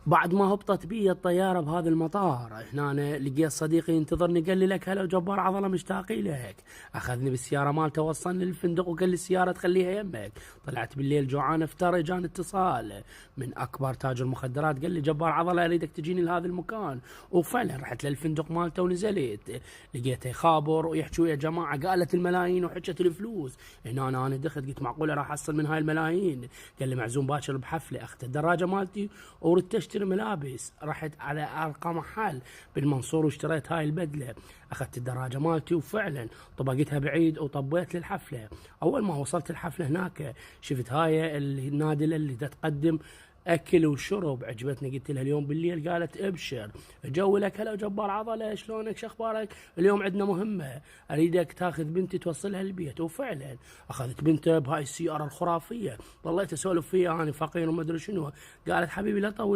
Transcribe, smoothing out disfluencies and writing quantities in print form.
بعد ما هبطت بي الطيارة بهذا المطار هنا أنا لقيت صديقي ينتظرني، قال لي لك هلا وجبار عضلة مشتاقين لك. أخذني بالسيارة مالته وصلني للفندق وقال لي السيارة تخليها يمك. طلعت بالليل جوعان افطر، اجاني اتصال من أكبر تاجر مخدرات قال لي جبار عضلة أريدك تجيني لهذا المكان. وفعلا رحت للفندق مالته ونزلت، لقيته يخابر ويحكي ويا جماعة قالت الملايين وحكت الفلوس. هنا أنا دخلت قلت معقولة راح أحصل من هاي الملايين؟ قال لي معزوم باكر بحفلة، أخذت الدراجة مالتي وردت اشتري ملابس، رحت على ارقى محل بالمنصور واشتريت هاي البدله. اخذت الدراجه مالتي وفعلا طبقتها بعيد وطبيت للحفله. اول ما وصلت الحفله هناك شفت هاي النادله اللي تقدم اكل وشرب، عجبتني قلت لها اليوم بالليل، قالت ابشر جو لك هلا وجبار عضله، شلونك شخبارك؟ اليوم عندنا مهمه، اريدك تاخذ بنتي توصلها البيت. وفعلا اخذت بنته بهاي السياره الخرافيه، ظليت اسولف فيها انا فقير وما ادري شنو. قالت حبيبي لا تطول